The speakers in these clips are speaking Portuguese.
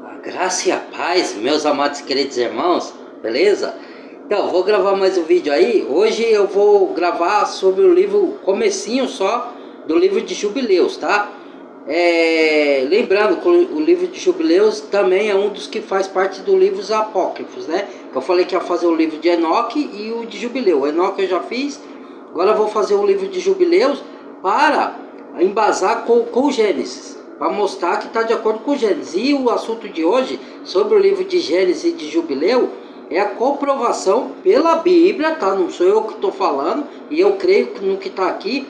A graça e a paz, meus amados e queridos irmãos, beleza? Então, vou gravar mais um vídeo aí. Hoje eu vou gravar sobre o livro, comecinho só, do livro de Jubileus, tá? Lembrando que o livro de Jubileus também é um dos que faz parte do livro dos apócrifos, né? Eu falei que ia fazer o livro de Enoque e o de Jubileu. O Enoque eu já fiz, agora eu vou fazer o livro de Jubileus para embasar com o Gênesis, para mostrar que está de acordo com o Gênesis. E o assunto de hoje, sobre o livro de Gênesis e de Jubileu, é a comprovação pela Bíblia, tá? Não sou eu que estou falando, e eu creio no que está aqui,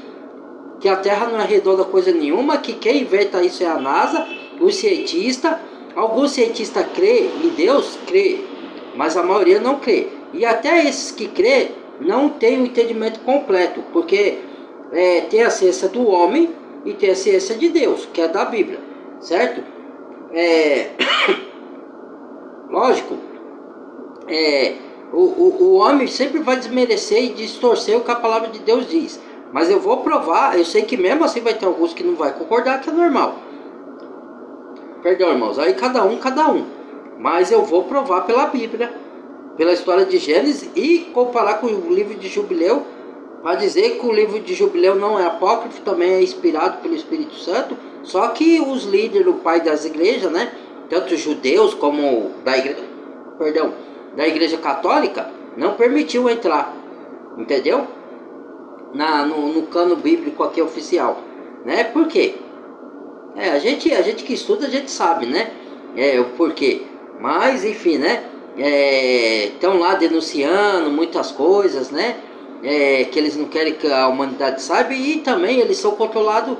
que a Terra não é redonda coisa nenhuma, que quem inventa isso é a NASA, os cientistas. Alguns cientistas crê em Deus, crê, mas a maioria não crê. E até esses que crê não tem o entendimento completo, porque tem a ciência do homem e tem a ciência de Deus, que é da Bíblia, certo? Lógico, o homem sempre vai desmerecer e distorcer o que a palavra de Deus diz. Mas eu vou provar, eu sei que mesmo assim vai ter alguns que não vai concordar, que é normal. Perdão, irmãos, aí cada um. Mas eu vou provar pela Bíblia, pela história de Gênesis e comparar com o livro de Jubileu, para dizer que o livro de Jubileu não é apócrifo, também é inspirado pelo Espírito Santo. Só que os líderes, o pai das igrejas, né, tanto judeus como da igreja católica, não permitiu entrar, entendeu? No cano bíblico aqui oficial, né? Por quê? A gente que estuda, a gente sabe, né? O porquê. Mas, enfim, né? Estão lá denunciando muitas coisas, né? Que eles não querem que a humanidade saiba. E também eles são controlados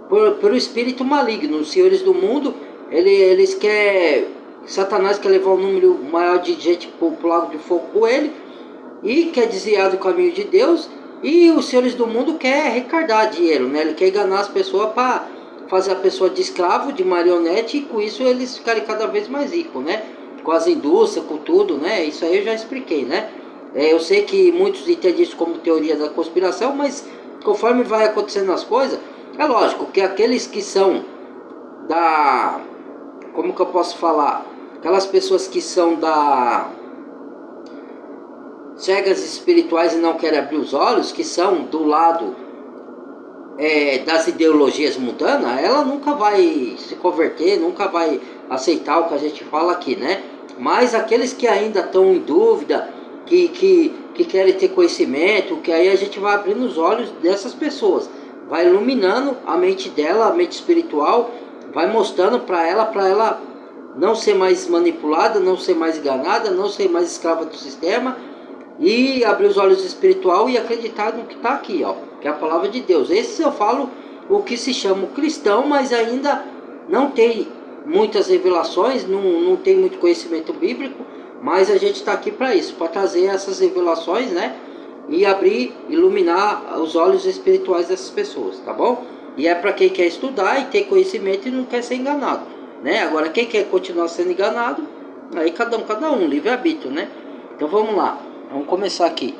por espírito maligno. Os senhores do mundo, eles querem... Satanás quer levar um número maior de gente para o lago de fogo com ele. E quer desviar do caminho de Deus. E os senhores do mundo querem arrecadar dinheiro, né? Ele quer enganar as pessoas para fazer a pessoa de escravo, de marionete, e com isso eles ficarem cada vez mais ricos, né? Com as indústrias, com tudo, né? Isso aí eu já expliquei, né? Eu sei que muitos entendem isso como teoria da conspiração, mas conforme vai acontecendo as coisas, é lógico que aqueles que são da... Como que eu posso falar? Aquelas pessoas que são cegas espirituais e não querem abrir os olhos, que são do lado das ideologias mundanas, ela nunca vai se converter, nunca vai aceitar o que a gente fala aqui, né? Mas aqueles que ainda estão em dúvida, que querem ter conhecimento, que aí a gente vai abrindo os olhos dessas pessoas, vai iluminando a mente dela, a mente espiritual, vai mostrando para ela não ser mais manipulada, não ser mais enganada, não ser mais escrava do sistema, e abrir os olhos espiritual e acreditar no que está aqui, ó, que é a palavra de Deus. Esse eu falo o que se chama cristão, mas ainda não tem muitas revelações, não tem muito conhecimento bíblico, mas a gente está aqui para isso, para trazer essas revelações, né, e abrir, iluminar os olhos espirituais dessas pessoas, tá bom? E é para quem quer estudar e ter conhecimento e não quer ser enganado, né? Agora quem quer continuar sendo enganado, aí cada um, livre-arbítrio, né? Então vamos lá. Vamos começar aqui.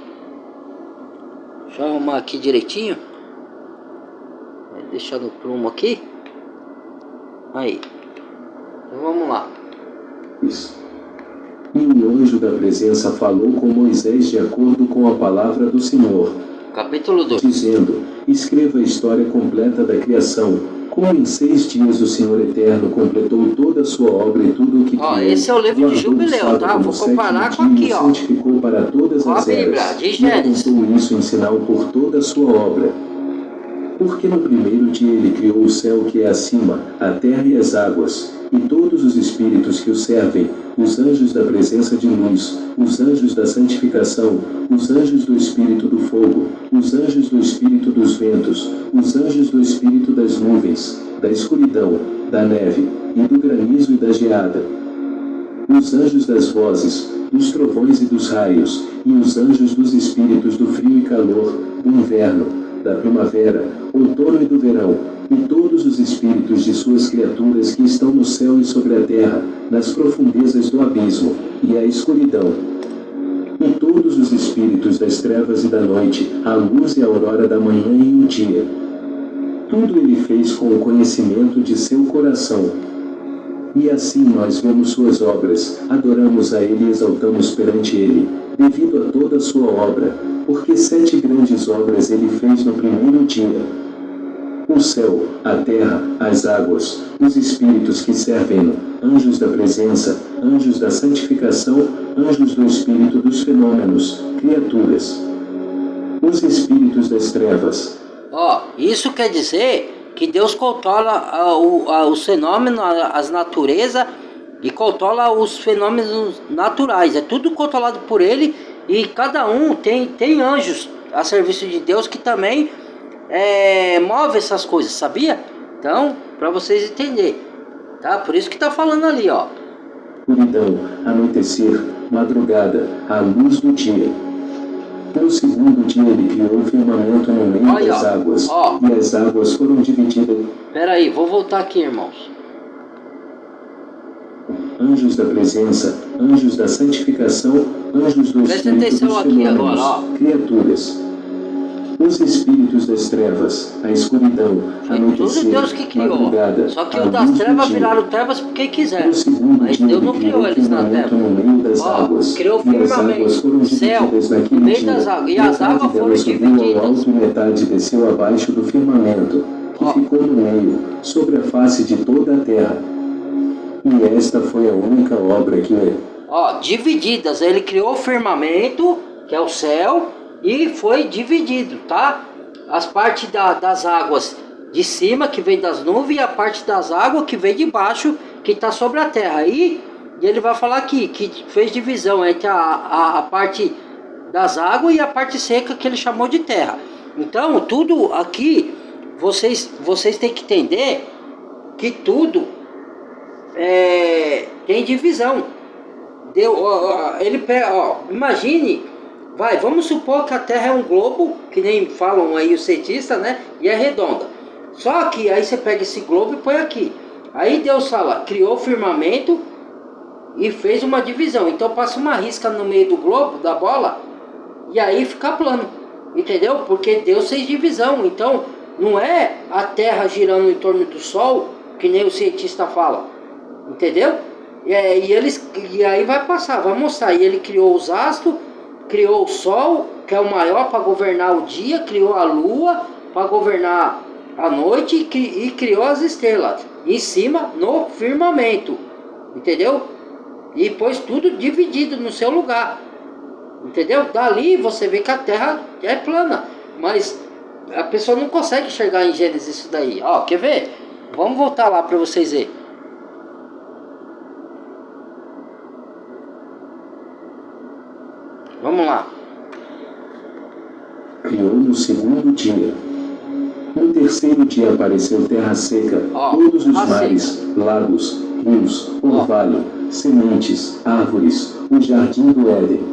Deixa eu arrumar aqui direitinho. Deixar no prumo aqui. Aí. Então vamos lá. E o anjo da presença falou com Moisés de acordo com a palavra do Senhor. Capítulo 2. Dizendo: escreva a história completa da criação. Como em 6 dias o Senhor Eterno completou toda a sua obra e tudo o que criou. Esse é o livro de Jubileu, tá? Vou comparar com aqui, ó. Santificou para todas as eras, e contou isso em sinal por toda a sua obra. Porque no primeiro dia ele criou o céu que é acima, a terra e as águas, e todos os espíritos que o servem, os anjos da presença de luz, os anjos da santificação, os anjos do espírito do fogo, os anjos do espírito dos ventos, os anjos do espírito das nuvens, da escuridão, da neve, e do granizo e da geada, os anjos das vozes, dos trovões e dos raios, e os anjos dos espíritos do frio e calor, do inverno, da primavera, outono e do verão, e todos os espíritos de suas criaturas que estão no céu e sobre a terra, nas profundezas do abismo, e a escuridão, e todos os espíritos das trevas e da noite, a luz e a aurora da manhã e o dia. Tudo ele fez com o conhecimento de seu coração. E assim nós vemos suas obras, adoramos a Ele e exaltamos perante Ele, devido a toda a sua obra, porque 7 grandes obras Ele fez no primeiro dia. O céu, a terra, as águas, os espíritos que servem-no, anjos da presença, anjos da santificação, anjos do espírito dos fenômenos, criaturas. Os espíritos das trevas. Isso quer dizer que Deus controla os fenômenos, as naturezas, e controla os fenômenos naturais. É tudo controlado por Ele, e cada um tem anjos a serviço de Deus que também move essas coisas, sabia? Então, para vocês entenderem, tá? Por isso que tá falando ali, ó. Escuridão, anoitecer, madrugada, a luz do dia. No segundo dia ele criou o firmamento no meio das águas, e as águas foram divididas. Peraí, vou voltar aqui, irmãos. Anjos da presença, anjos da santificação, anjos do espírito dos fenômenos, criaturas. Os espíritos das trevas, a escuridão, a anoitecer, tudo Deus que criou. Madrugada, só que os das trevas viraram trevas porque quiseram. Mas Deus não criou eles na terra. Criou o firmamento, céu, no meio das águas. E as águas foram divididas. Alto e metade desceu abaixo do firmamento, que ficou no meio, sobre a face de toda a terra. E esta foi a única obra que divididas. Ele criou o firmamento, que é o céu, e foi dividido, tá? As partes das águas de cima, que vem das nuvens, e a parte das águas que vem de baixo, que está sobre a terra. E ele vai falar aqui, que fez divisão entre a parte das águas e a parte seca, que ele chamou de terra. Então, tudo aqui, vocês têm que entender que tudo tem divisão. Imagine... vamos supor que a Terra é um globo, que nem falam aí os cientistas, né? E é redonda. Só que aí você pega esse globo e põe aqui. Aí Deus fala, criou o firmamento e fez uma divisão. Então passa uma risca no meio do globo, da bola, e aí fica plano. Entendeu? Porque Deus fez divisão. Então não é a Terra girando em torno do Sol, que nem o cientista fala. Entendeu? E aí vai passar, vai mostrar. E ele criou os astros, criou o Sol, que é o maior para governar o dia, criou a Lua para governar a noite e criou as estrelas em cima no firmamento, entendeu? E pôs tudo dividido no seu lugar, entendeu? Dali você vê que a Terra é plana, mas a pessoa não consegue enxergar em Gênesis isso daí. Quer ver? Vamos voltar lá para vocês verem. Vamos lá. Criou no segundo dia. No terceiro dia apareceu terra seca, todos os mares, lagos, rios, orvalho, sementes, árvores, o jardim do Éden.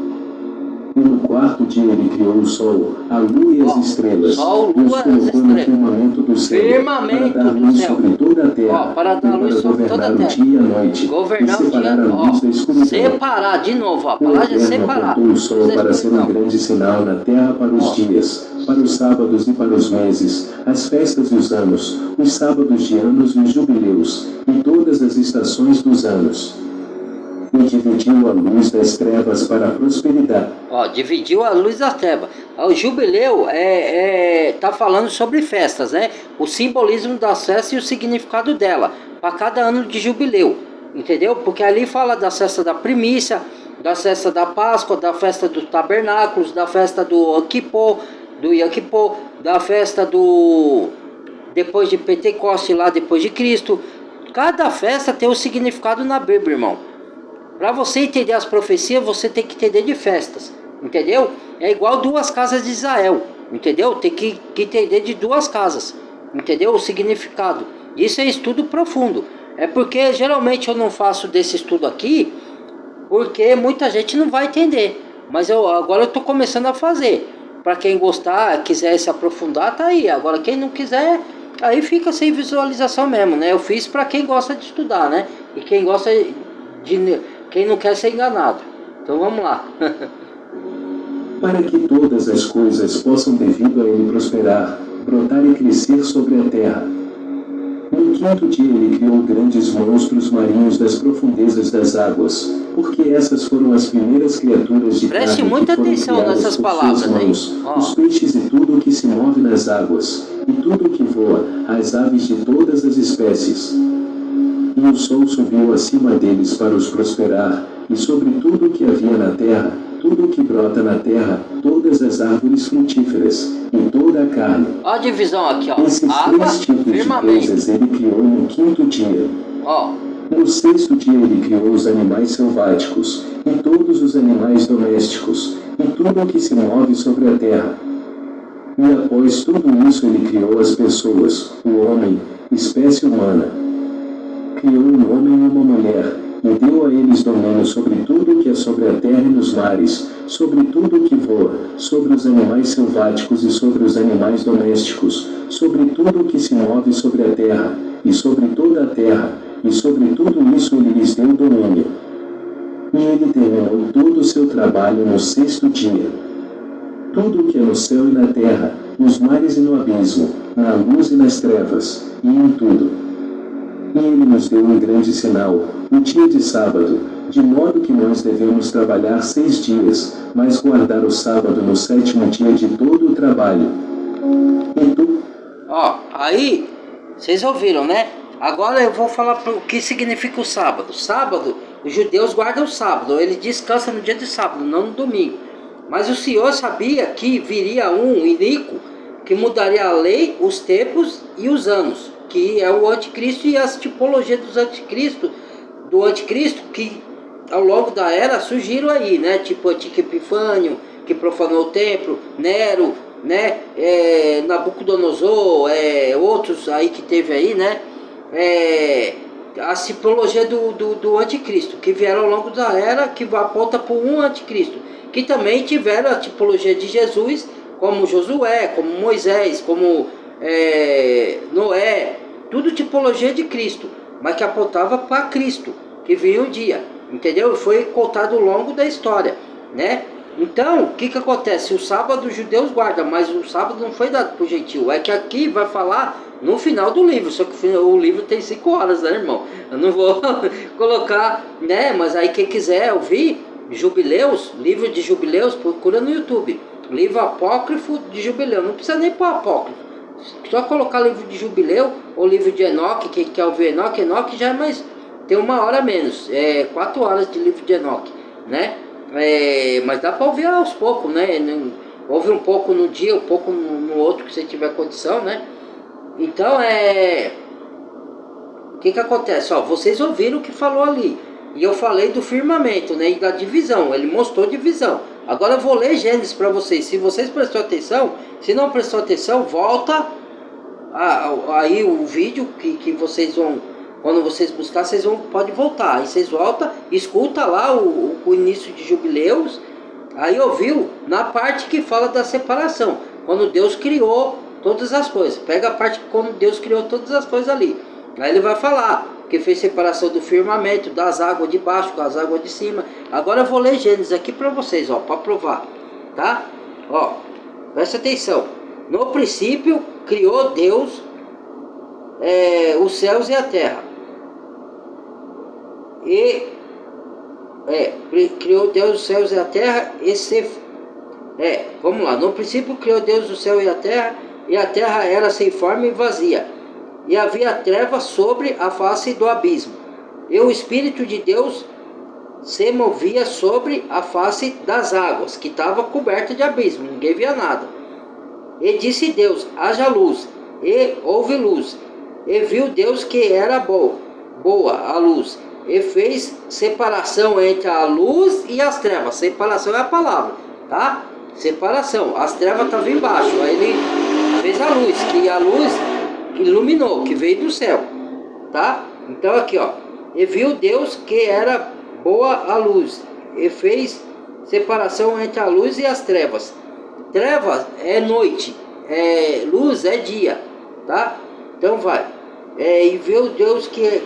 E no quarto dia ele criou o sol, a lua e as estrelas, e os colocou no firmamento do céu, para dar luz sobre toda a terra, para dar luz sobre toda a terra, o dia e a noite, governar e separar a luz da escuridão. Separar, de novo, a palavra é separar. Apontou o sol para ser um grande sinal na terra para os dias, para os sábados e para os meses, as festas e os anos, os sábados de anos e os jubileus, e todas as estações dos anos. E dividiu a luz das trevas para a prosperidade. Dividiu a luz das trevas. O jubileu tá falando sobre festas, né? O simbolismo das festas e o significado dela, para cada ano de jubileu, entendeu? Porque ali fala da festa da primícia, da festa da Páscoa, da festa dos tabernáculos, da festa do Yom Kippur, da festa depois de Pentecostes, lá depois de Cristo. Cada festa tem um significado na Bíblia, irmão. Para você entender as profecias, você tem que entender de festas, entendeu? É igual 2 casas de Israel, entendeu? Tem que entender de 2 casas, entendeu? O significado. Isso é estudo profundo. É porque geralmente eu não faço desse estudo aqui, porque muita gente não vai entender. Mas agora eu estou começando a fazer. Para quem gostar, quiser se aprofundar, tá aí. Agora quem não quiser, aí fica sem visualização mesmo, né? Eu fiz para quem gosta de estudar, né? E quem gosta quem não quer ser enganado. Então vamos lá. Para que todas as coisas possam devido a ele prosperar, brotar e crescer sobre a terra. No quinto dia ele criou grandes monstros marinhos das profundezas das águas, porque essas foram as primeiras criaturas de Preste carne muita que foram atenção criadas nessas por palavras suas aí. mãos, Ó. os peixes e tudo o que se move nas águas, e tudo o que voa, as aves de todas as espécies. E o sol subiu acima deles para os prosperar, e sobre tudo o que havia na terra, tudo o que brota na terra, todas as árvores frutíferas, e toda a carne. Ó a divisão aqui, ó. Esses Água, três tipos de firmamento. coisas ele criou no quinto dia. Ó. No sexto dia ele criou os animais selváticos, e todos os animais domésticos, e tudo o que se move sobre a terra. E após tudo isso ele criou as pessoas, o homem, espécie humana. Criou um homem e uma mulher, e deu a eles domínio sobre tudo o que é sobre a terra e nos mares, sobre tudo o que voa, sobre os animais selváticos e sobre os animais domésticos, sobre tudo o que se move sobre a terra, e sobre toda a terra, e sobre tudo isso ele lhes deu domínio. E ele terminou todo o seu trabalho no sexto dia. Tudo o que é no céu e na terra, nos mares e no abismo, na luz e nas trevas, e em tudo. E ele nos deu um grande sinal, o dia de sábado, de modo que nós devemos trabalhar 6 dias, mas guardar o sábado no 7º dia de todo o trabalho. E tu? Ó, aí, vocês ouviram, né? Agora eu vou falar o que significa o sábado. Sábado, os judeus guardam o sábado, eles descansam no dia de sábado, não no domingo. Mas o Senhor sabia que viria um iníquo que mudaria a lei, os tempos e os anos, que é o anticristo e as tipologias do anticristo que ao longo da era surgiram aí, né? Tipo Antico Epifânio, que profanou o templo, Nero, né? Nabucodonosor, outros aí que teve aí, né? A tipologia do anticristo, que vieram ao longo da era, que aponta para um anticristo, que também tiveram a tipologia de Jesus, como Josué, como Moisés, como Noé, tudo tipologia de Cristo, mas que apontava para Cristo, que vinha um dia, entendeu? Foi contado ao longo da história, né? Então, o que acontece? O sábado os judeus guardam, mas o sábado não foi dado para o gentil. É que aqui vai falar no final do livro, só que o livro tem 5 horas, né, irmão? Eu não vou colocar, né? Mas aí quem quiser ouvir, Jubileus, livro de Jubileus, procura no YouTube. Livro apócrifo de Jubileu, não precisa nem pôr apócrifo. Só colocar livro de Jubileu ou livro de Enoque, quem quer ouvir Enoque já é mais, tem 1 hora menos, 4 horas de livro de Enoque, né? Mas dá para ouvir aos poucos, né? Ouve um pouco no dia, um pouco no outro que você tiver condição, né? Então o que acontece? Ó, vocês ouviram o que falou ali. E eu falei do firmamento, né? E da divisão. Ele mostrou divisão. Agora eu vou ler Gênesis para vocês. Se vocês prestou atenção, se não prestou atenção, volta aí o vídeo que vocês vão, quando vocês buscar, vocês pode voltar. Aí vocês voltam, escuta lá o início de Jubileus. Aí ouviu na parte que fala da separação, quando Deus criou todas as coisas. Pega a parte quando Deus criou todas as coisas ali. Aí ele vai falar que fez separação do firmamento, das águas de baixo com as águas de cima. Agora eu vou ler Gênesis aqui para vocês, ó, para provar, tá? Ó, presta atenção. No princípio criou Deus os céus e a terra. Criou Deus os céus e a terra vamos lá. No princípio criou Deus o céu e a terra era sem forma e vazia. E havia trevas sobre a face do abismo. E o Espírito de Deus se movia sobre a face das águas, que estava coberta de abismo, ninguém via nada. E disse Deus, haja luz, e houve luz. E viu Deus que era boa a luz, e fez separação entre a luz e as trevas. Separação é a palavra, tá? Separação, as trevas estavam embaixo, aí ele fez a luz, que a luz iluminou, que veio do céu, tá? Então aqui, ó, e viu Deus que era boa a luz, e fez separação entre a luz e as trevas. Trevas é noite, luz é dia, tá? Então vai. E viu Deus que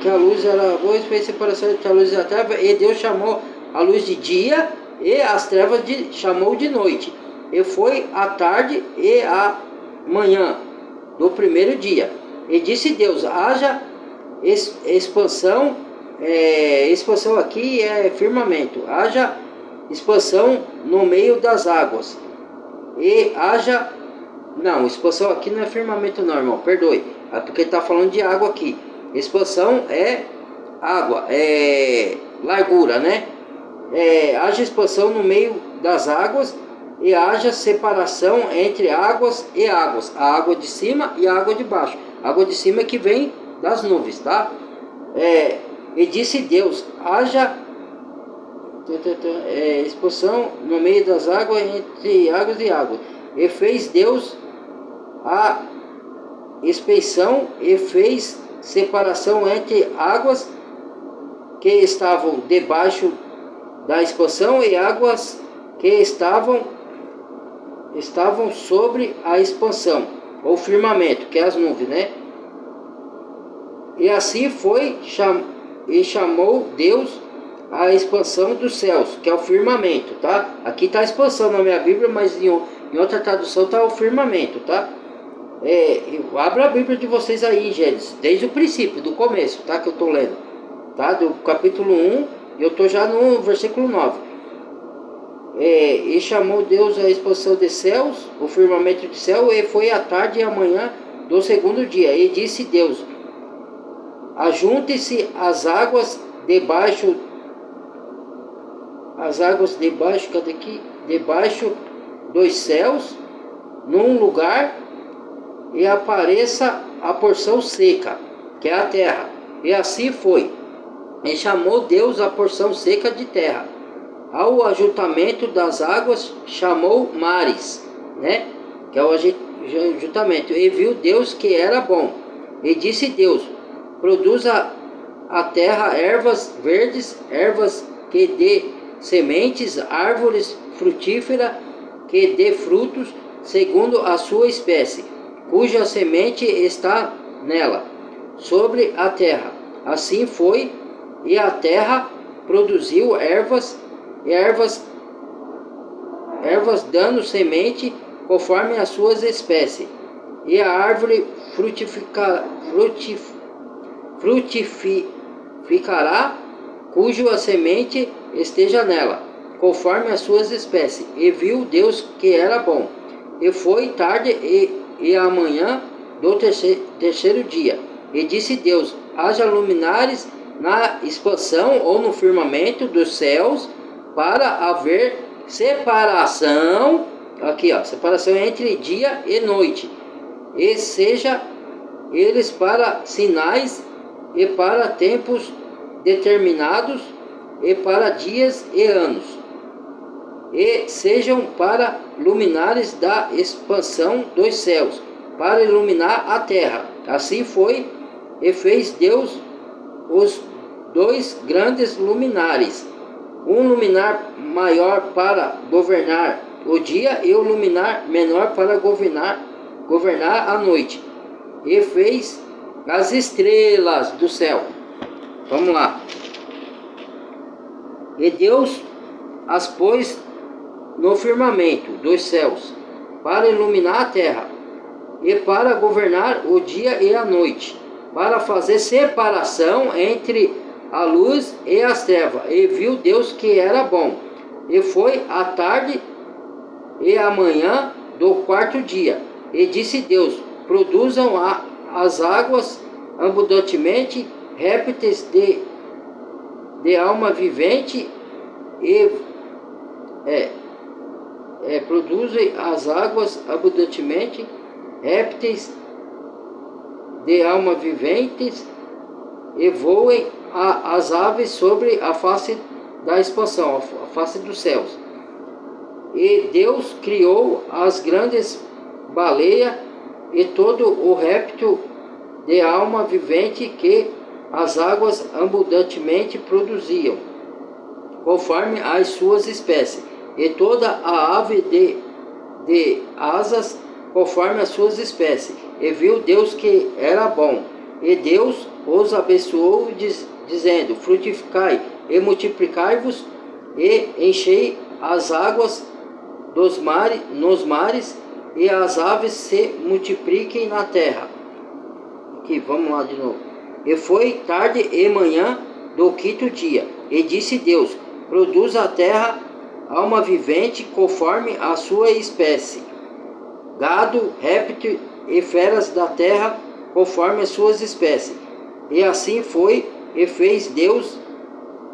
a luz era boa, e fez separação entre a luz e a treva, e Deus chamou a luz de dia, e as trevas chamou de noite. E foi a tarde e a manhã do primeiro dia. E disse Deus, haja expansão, expansão aqui é firmamento, haja expansão no meio das águas, e haja, não, expansão aqui não é firmamento não, irmão, perdoe, é porque está falando de água aqui, expansão é água, é largura, né? Haja expansão no meio das águas, e haja separação entre águas e águas, a água de cima e a água de baixo. A água de cima é que vem das nuvens, tá? E disse Deus, haja expansão no meio das águas, entre águas e águas. E fez Deus a expansão e fez separação entre águas que estavam debaixo da expansão e águas que estavam sobre a expansão, ou firmamento, que é as nuvens, né? E assim foi, e chamou Deus a expansão dos céus, que é o firmamento, tá? Aqui está a expansão na minha Bíblia, mas em outra tradução está o firmamento, tá? Abra a Bíblia de vocês aí, Gênesis, desde o princípio, do começo, tá? Que eu estou lendo, tá? Do capítulo 1, e eu estou já no versículo 9. E chamou Deus a expansão dos céus, o firmamento do céu, e foi a tarde e a manhã do segundo dia. E disse Deus, ajunte-se as águas debaixo, cadê aqui? Debaixo dos céus, num lugar, e apareça a porção seca, que é a terra. E assim foi. E chamou Deus a porção seca de terra. Ao ajuntamento das águas chamou mares, né? Que é o ajuntamento. E viu Deus que era bom. E disse Deus, produza a terra ervas verdes, ervas que dê sementes, árvores frutíferas que dê frutos segundo a sua espécie, cuja semente está nela, sobre a terra. Assim foi, e a terra produziu ervas dando semente conforme as suas espécies, e a árvore frutificará, cuja semente esteja nela, conforme as suas espécies. E viu Deus que era bom. E foi tarde e amanhã do terceiro dia. E disse Deus, haja luminares na expansão ou no firmamento dos céus, para haver separação, aqui ó, separação entre dia e noite, e seja eles para sinais e para tempos determinados, e para dias e anos, e sejam para luminares da expansão dos céus, para iluminar a terra. Assim foi, e fez Deus os dois grandes luminares, um luminar maior para governar o dia e o luminar menor para governar a noite. E fez as estrelas do céu. Vamos lá. E Deus as pôs no firmamento dos céus, para iluminar a terra, e para governar o dia e a noite, para fazer separação entre a luz e as trevas. E viu Deus que era bom. E foi a tarde e a manhã do quarto dia. E disse Deus, produzam as águas abundantemente, répteis de alma vivente, e produzem as águas abundantemente, répteis de alma viventes, e voem as aves sobre a face da expansão, a face dos céus. E Deus criou as grandes baleias e todo o réptil de alma vivente que as águas abundantemente produziam, conforme as suas espécies, e toda a ave de asas, conforme as suas espécies. E viu Deus que era bom. E Deus os abençoou, dizendo, frutificai e multiplicai-vos, e enchei as águas nos mares, e as aves se multipliquem na terra. aqui, vamos lá de novo. E foi tarde e manhã do quinto dia. E disse Deus: produz a terra alma vivente conforme a sua espécie, gado, réptil e feras da terra conforme as suas espécies. E assim foi, e fez Deus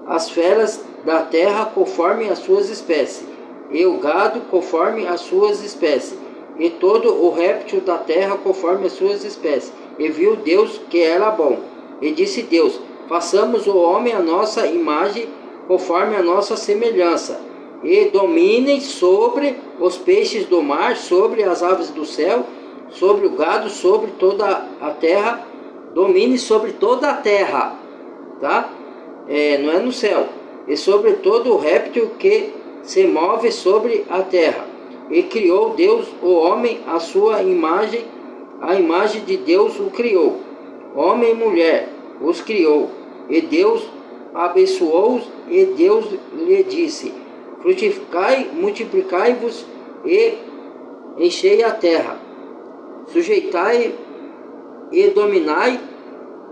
as feras da terra conforme as suas espécies, e o gado conforme as suas espécies, e todo o réptil da terra conforme as suas espécies. E viu Deus que era bom. E disse Deus: façamos o homem a nossa imagem, conforme a nossa semelhança, e dominem sobre os peixes do mar, sobre as aves do céu, sobre o gado, sobre toda a terra, domine sobre toda a terra, tá? Não é no céu, e sobre todo o réptil que se move sobre a terra. E criou Deus o homem à sua imagem, a imagem de Deus o criou, homem e mulher os criou. E Deus abençoou-os, e Deus lhe disse: frutificai, multiplicai-vos e enchei a terra, sujeitai e dominai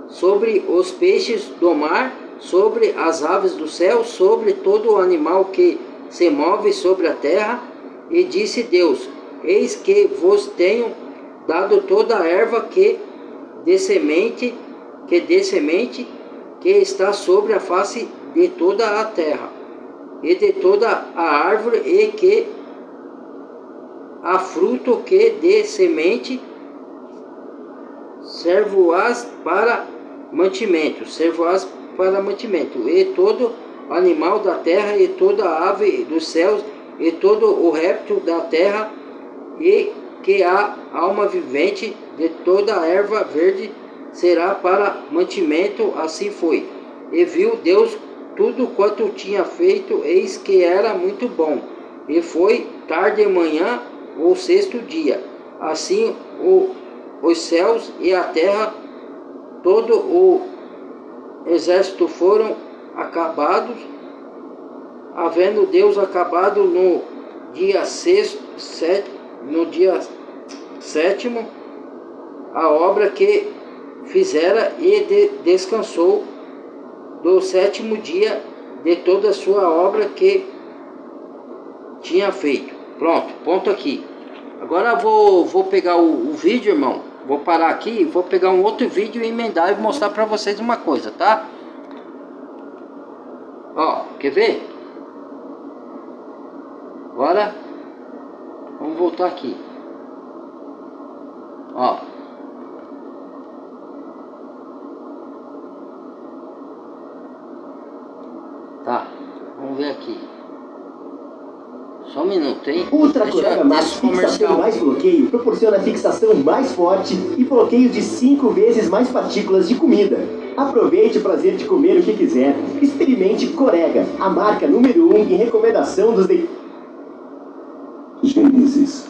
sobre os peixes do mar, sobre as aves do céu, sobre todo o animal que se move sobre a terra. E disse Deus: eis que vos tenho dado toda a erva que dê semente, que está sobre a face de toda a terra, e de toda a árvore e que há fruto que dê semente, servo-as para mantimento, e todo animal da terra, e toda ave dos céus, e todo o réptil da terra, e que há alma vivente, de toda a erva verde será para mantimento. Assim foi. E viu Deus tudo quanto tinha feito, eis que era muito bom. E foi tarde e manhã o sexto dia. Assim os céus e a terra, todo o exército foram acabados, havendo Deus acabado no dia sétimo a obra que fizera, e descansou do sétimo dia de toda a sua obra que tinha feito. Pronto, ponto aqui. Agora vou pegar o vídeo, irmão. Vou parar aqui, vou pegar um outro vídeo e emendar e mostrar pra vocês uma coisa, tá? Ó, quer ver? Agora vamos voltar aqui. Ó. Tá, vamos ver aqui. Só um minuto, hein? Ultra Corega Max Fixação mais bloqueio proporciona fixação mais forte e bloqueio de 5 vezes mais partículas de comida. Aproveite o prazer de comer o que quiser. Experimente Corega, a marca número 1 em recomendação dos... Gênesis,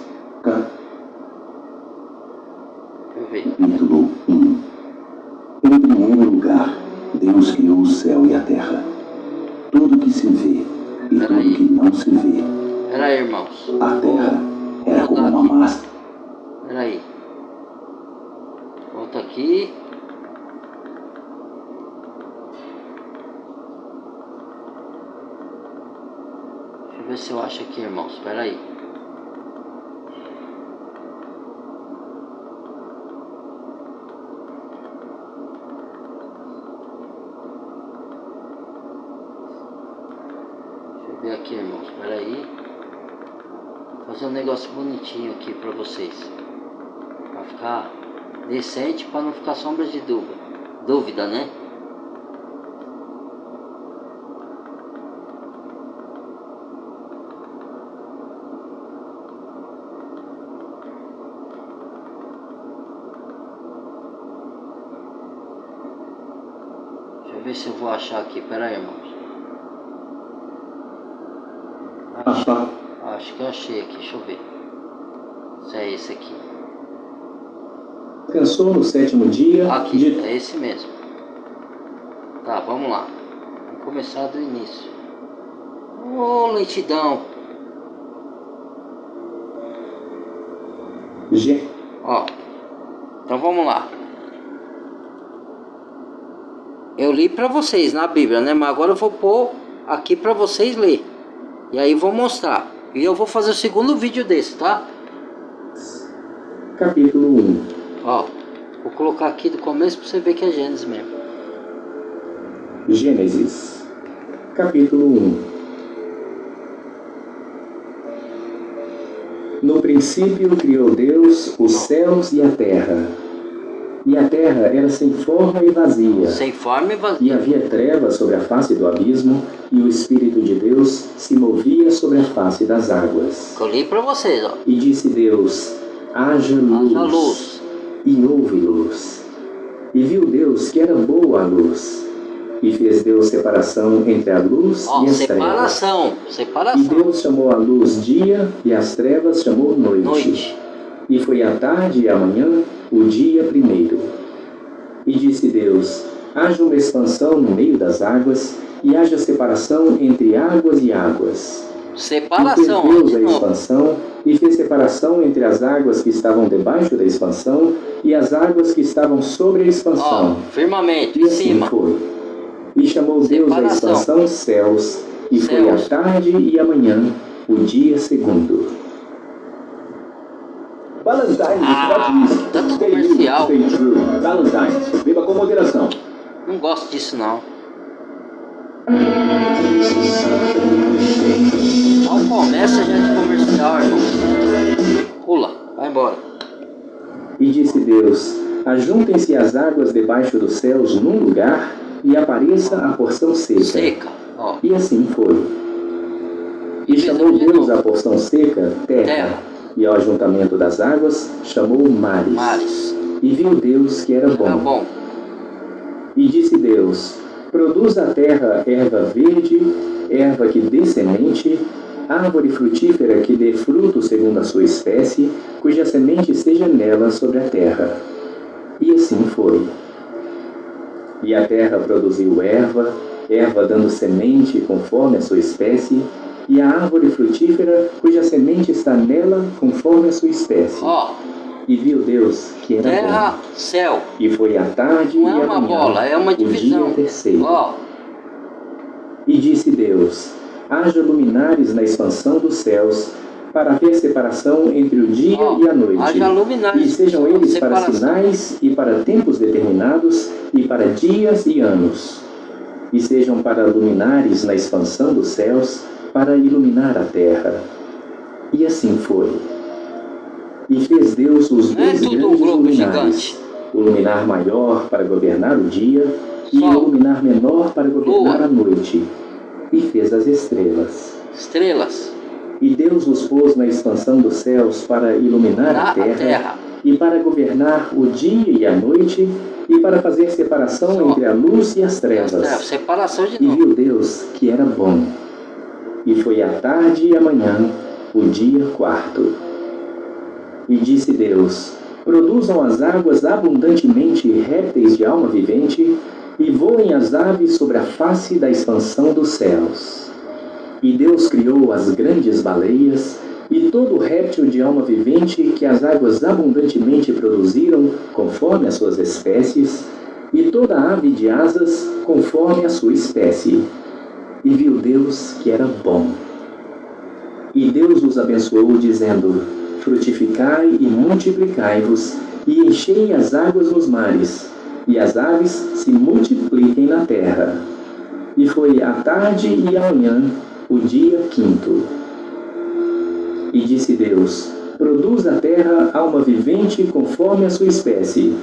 capítulo 1. Em primeiro lugar, Deus criou o céu e a terra. Tudo que se vê e tudo que não se vê. Peraí, irmãos. A terra era como uma massa. Peraí. Volta aqui. Deixa eu ver se eu acho aqui, irmãos. Peraí. Deixa eu ver aqui, irmãos. Peraí. Vou fazer um negócio bonitinho aqui pra vocês. Pra ficar decente, pra não ficar sombra de dúvida, né? Deixa eu ver se eu vou achar aqui. Pera aí, irmãos. Acho que eu achei aqui. Deixa eu ver se é esse aqui. Descansou no sétimo dia. Aqui, é esse mesmo. Tá, vamos lá. Vamos começar do início. Ô, lentidão. Ó, então vamos lá. Eu li para vocês na Bíblia, né? Mas agora eu vou pôr aqui para vocês ler. E aí vou mostrar. E eu vou fazer o segundo vídeo desse, tá? Capítulo 1. Ó, vou colocar aqui do começo para você ver que é Gênesis mesmo. Gênesis. Capítulo 1. No princípio criou Deus os céus e a terra. E a terra era sem forma e vazia. Sem forma e E vazia. havia trevas sobre a face do abismo, e o Espírito de Deus se movia sobre a face das águas. Eu li para vocês, ó. E disse Deus: haja luz. Haja luz. E houve luz. E viu Deus que era boa a luz. E fez Deus separação entre a luz Ó, e as separação. trevas. E Separação. Deus chamou a luz dia, e as trevas chamou noite. Noite. E foi a tarde e a manhã, o dia primeiro. E disse Deus: haja uma expansão no meio das águas, e haja separação entre águas e águas. Separação. E fez Deus ó, a de novo. expansão, e fez separação entre as águas que estavam debaixo da expansão, e as águas que estavam sobre a Ó, expansão. firmamento, E em assim cima. foi. E chamou Deus a Separação. expansão céus, e foi a Céus. tarde e a manhã, o dia segundo. Valentine's tanto comercial. Stay true. Valentine's. Beba com moderação. Não gosto disso, não. Mal começa já de comercial, irmão. Pula, vai embora. E disse Deus: ajuntem-se as águas debaixo dos céus num lugar, e apareça a porção seca. Seca, ó. E assim foi. E chamou Deus a porção seca terra, e ao ajuntamento das águas chamou mares. Mares. E viu Deus que era Tá bom. bom. E disse Deus: produz a terra erva verde, erva que dê semente, árvore frutífera que dê fruto segundo a sua espécie, cuja semente esteja nela sobre a terra. E assim foi. E a terra produziu erva, erva dando semente conforme a sua espécie, e a árvore frutífera cuja semente está nela conforme a sua espécie. Ó, E viu Deus que era terra, bom. céu. E foi a tarde Não e é a uma manhã, bola, é uma o dia divisão. terceiro. Ó, E disse Deus: haja luminares na expansão dos céus, para haver separação entre o dia Ó, e a noite. haja luminares, E sejam eles para separação. sinais e para tempos determinados, e para dias e anos. E sejam para luminares na expansão dos céus, para iluminar a terra. E assim foi. E fez Deus os não é dois tudo um grandes globo luminares, gigante. o luminar maior para governar o dia, e o Sol. luminar menor para governar Lua. a noite. E fez as estrelas. Estrelas. E Deus os pôs na expansão dos céus para iluminar Na a terra, e para governar o dia e a noite, e para fazer separação Sol. entre a luz e as trevas. Separação de E novo. viu Deus que era bom. E foi a tarde e a manhã, o dia quarto. E disse Deus: produzam as águas abundantemente répteis de alma vivente, e voem as aves sobre a face da expansão dos céus. E Deus criou as grandes baleias, e todo réptil de alma vivente que as águas abundantemente produziram, conforme as suas espécies, e toda ave de asas, conforme a sua espécie. E viu Deus que era bom. E Deus os abençoou, dizendo: frutificai e multiplicai-vos, e enchei as águas nos mares, e as aves se multipliquem na terra. E foi a tarde e a manhã, o dia quinto. E disse Deus: produz a terra alma vivente conforme a sua espécie,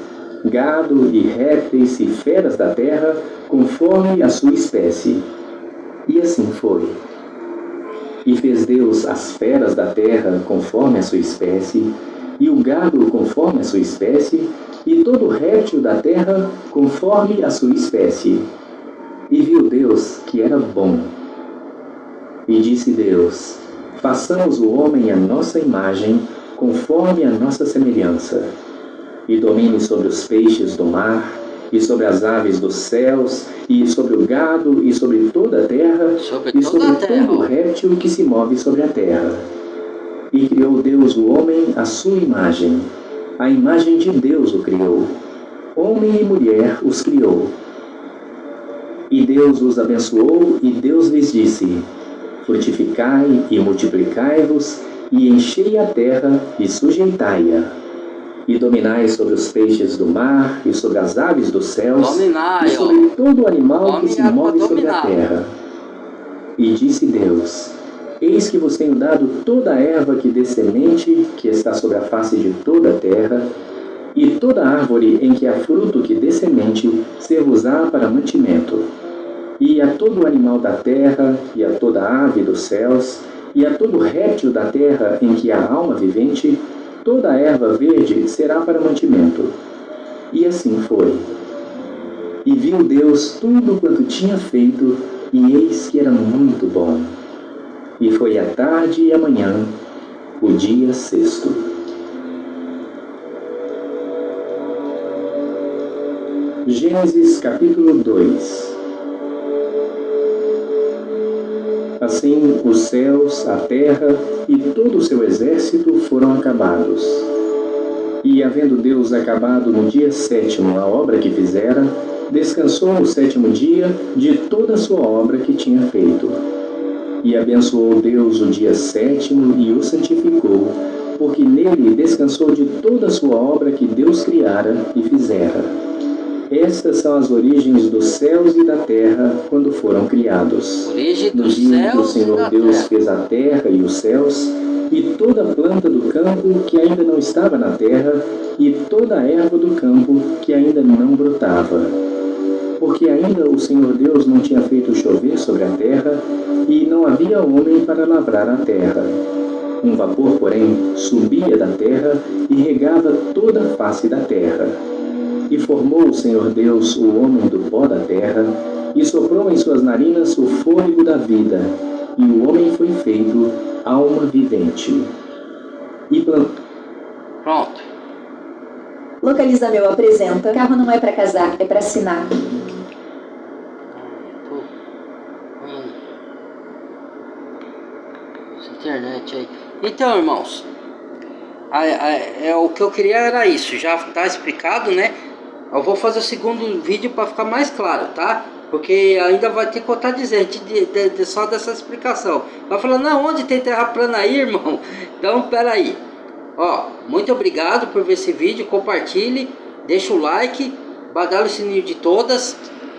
gado e répteis e feras da terra conforme a sua espécie. E assim foi. E fez Deus as feras da terra conforme a sua espécie, e o gado conforme a sua espécie, e todo réptil da terra conforme a sua espécie. E viu Deus que era bom. E disse Deus: façamos o homem à nossa imagem, conforme a nossa semelhança, e domine sobre os peixes do mar, e sobre as aves dos céus, e sobre o gado, e sobre toda a terra, Sobre e toda sobre a terra. todo réptil que se move sobre a terra. E criou Deus o homem à sua imagem. A imagem de Deus o criou. Homem e mulher os criou. E Deus os abençoou, e Deus lhes disse: frutificai e multiplicai-vos, e enchei a terra e sujeitai-a. E dominai sobre os peixes do mar, e sobre as aves dos céus, e sobre todo animal que se move sobre a terra. E disse Deus: eis que vos tenho dado toda a erva que dê semente, que está sobre a face de toda a terra, e toda árvore em que há fruto que dê semente, ser-vos-á para mantimento. E a todo animal da terra, e a toda ave dos céus, e a todo réptil da terra em que há alma vivente, toda a erva verde será para mantimento. E assim foi. E viu Deus tudo quanto tinha feito, e eis que era muito bom. E foi a tarde e a manhã, o dia sexto. Gênesis capítulo 2. Assim os céus, a terra e todo o seu exército foram acabados. E havendo Deus acabado no dia sétimo a obra que fizera, descansou no sétimo dia de toda a sua obra que tinha feito. E abençoou Deus o dia sétimo e o santificou, porque nele descansou de toda a sua obra que Deus criara e fizera. Estas são as origens dos céus e da terra quando foram criados. No dia em que o Senhor Deus fez a terra e os céus, e toda a planta do campo que ainda não estava na terra, e toda a erva do campo que ainda não brotava. Porque ainda o Senhor Deus não tinha feito chover sobre a terra, e não havia homem para lavrar a terra. Um vapor, porém, subia da terra e regava toda a face da terra. E formou o Senhor Deus o homem do pó da terra, e soprou em suas narinas o fôlego da vida, e o homem foi feito alma vivente. E Pronto. Localiza Meu apresenta. Carro não é para casar, é para assinar. Essa internet aí. Então, irmãos, o que eu queria era isso. Já está explicado, né? Eu vou fazer o segundo vídeo para ficar mais claro, tá? Porque ainda vai ter que contar dizendo só dessa explicação. Vai falar, não, onde tem terra plana aí, irmão? Então, pera aí. Ó, muito obrigado por ver esse vídeo. Compartilhe, deixa o like, badala o sininho de todas.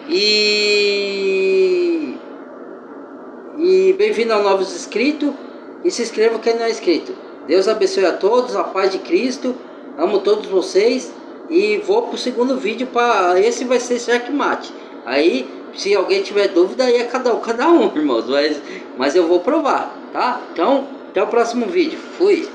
E bem-vindo a novos inscritos. E se inscreva quem não é inscrito. Deus abençoe a todos, a paz de Cristo. Amo todos vocês. E vou pro segundo vídeo, esse vai ser checkmate. Aí, se alguém tiver dúvida, aí é cada um, irmãos. Mas eu vou provar, tá? Então, até o próximo vídeo. Fui!